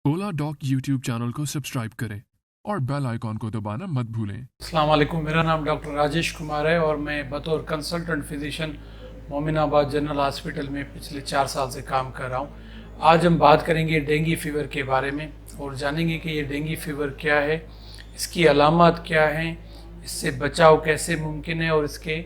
ओला dock YouTube channel को subscribe करें और बेल आइकॉन को दबाना मत भूलें। अस्सलाम वालेकुम, मेरा नाम डॉक्टर राजेश कुमार है और मैं बतौर consultant physician Mominabad general hospital में पिछले 4 साल से काम कर रहा हूँ। आज हम बात करेंगे डेंगू फीवर के बारे में और जानेंगे कि ये डेंगू फीवर क्या है, इसकी अलामत क्या हैं, इससे बचाव कैसे मुमकिन है और इसके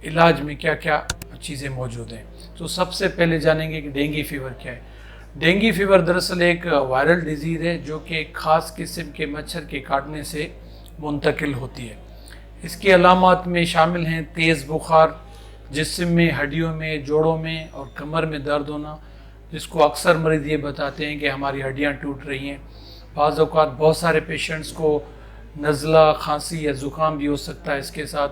इलाज में क्या क्या चीज़ें मौजूद हैं। तो सबसे पहले जानेंगे कि डेंगू फीवर क्या है। डेंगू फीवर दरअसल एक वायरल डिजीज़ है जो कि एक ख़ास किस्म के मच्छर के काटने से मुंतकिल होती है। इसकी अलामत में शामिल हैं तेज़ बुखार, जिस्म में, हड्डियों में, जोड़ों में और कमर में दर्द होना, जिसको अक्सर मरीज़ ये बताते हैं कि हमारी हड्डियां टूट रही हैं। बाज़ औक़ात बहुत सारे पेशेंट्स को नज़ला, खांसी या ज़ुकाम भी हो सकता है इसके साथ,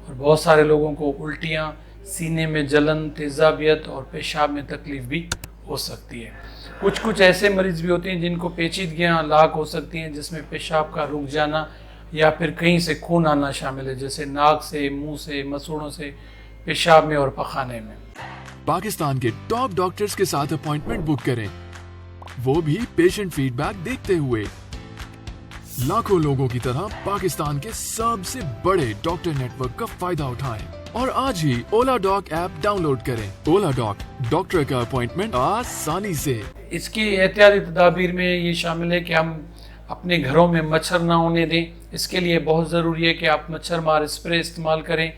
और बहुत सारे लोगों को उल्टियाँ, सीने में जलन, तेज़ाबियत और पेशाब में तकलीफ़ भी हो सकती है। कुछ ऐसे मरीज़ भी होते हैं जिनको पेचीदगियाँ लाक हो सकती हैं, जिसमें पेशाब का रुक जाना या फिर कहीं से खून आना शामिल है, जैसे नाक से, मुंह से, मसूड़ों से, पेशाब में और पखाने में। पाकिस्तान के टॉप डॉक्टर्स के साथ अपॉइंटमेंट बुक करें, वो भी पेशेंट फीडबैक देखते हुए। लाखों लोगों की तरह पाकिस्तान के सबसे बड़े डॉक्टर नेटवर्क का फायदा उठाएं और आज ही ओला डॉक ऐप डाउनलोड करें। ओला डॉक, डॉक्टर का अपॉइंटमेंट आसानी से। इसकी एहतियाती तदाबीर में ये शामिल है कि हम अपने घरों में मच्छर ना होने दें। इसके लिए बहुत ज़रूरी है कि आप मच्छर मार स्प्रे इस्तेमाल करें।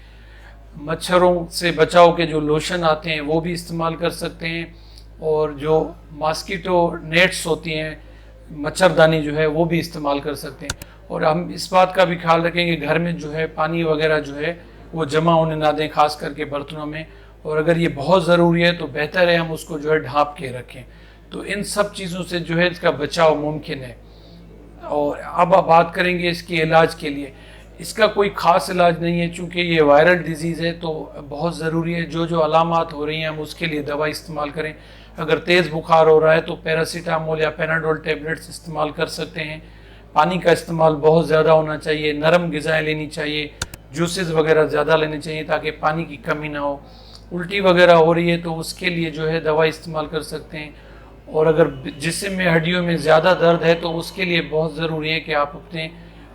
मच्छरों से बचाव के जो लोशन आते हैं वो भी इस्तेमाल कर सकते हैं, और जो मॉस्किटो नेट्स होती हैं, मच्छरदानी जो है वो भी इस्तेमाल कर सकते हैं। और हम इस बात का भी ख्याल रखें कि घर में जो है पानी वगैरह जो है वो जमा होने ना दें, खास करके बर्तनों में, और अगर ये बहुत ज़रूरी है तो बेहतर है हम उसको जो है ढाँप के रखें। तो इन सब चीज़ों से जो है इसका बचाव मुमकिन है। और अब आप बात करेंगे इसके इलाज के लिए। इसका कोई ख़ास इलाज नहीं है, चूँकि ये वायरल डिजीज़ है तो बहुत ज़रूरी है जो अलामात हो रही हैं हम उसके लिए दवा इस्तेमाल करें। अगर तेज़ बुखार हो रहा है तो पैरासीटामोल या पेनाडोल टेबलेट्स इस्तेमाल कर सकते हैं। पानी का इस्तेमाल बहुत ज़्यादा होना चाहिए, नरम ग़िज़ाएँ लेनी चाहिए, जूसेस वगैरह ज़्यादा लेने चाहिए ताकि पानी की कमी ना हो। उल्टी वगैरह हो रही है तो उसके लिए जो है दवा इस्तेमाल कर सकते हैं। और अगर जिस्म में, हड्डियों में ज़्यादा दर्द है तो उसके लिए बहुत ज़रूरी है कि आप अपने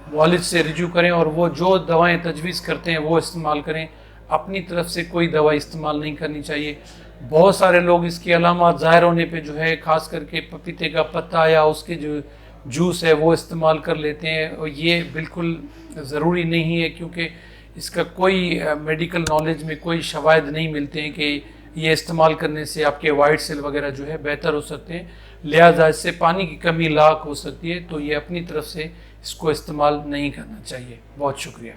वालिद से रिजू करें और वो जो दवाएं तजवीज़ करते हैं वो इस्तेमाल करें। अपनी तरफ से कोई दवा इस्तेमाल नहीं करनी चाहिए। बहुत सारे लोग इसकी अलामत ज़ाहिर होने पे जो है ख़ास करके पपीते का पत्ता या उसके जो जूस है वो इस्तेमाल कर लेते हैं, और ये बिल्कुल ज़रूरी नहीं है, क्योंकि इसका कोई मेडिकल नॉलेज में कोई शवाहिद नहीं मिलते हैं कि ये इस्तेमाल करने से आपके वाइट सेल वगैरह जो है बेहतर हो सकते हैं। लिहाजा इससे पानी की कमी लाक हो सकती है, तो ये अपनी तरफ से इसको इस्तेमाल नहीं करना चाहिए। बहुत शुक्रिया।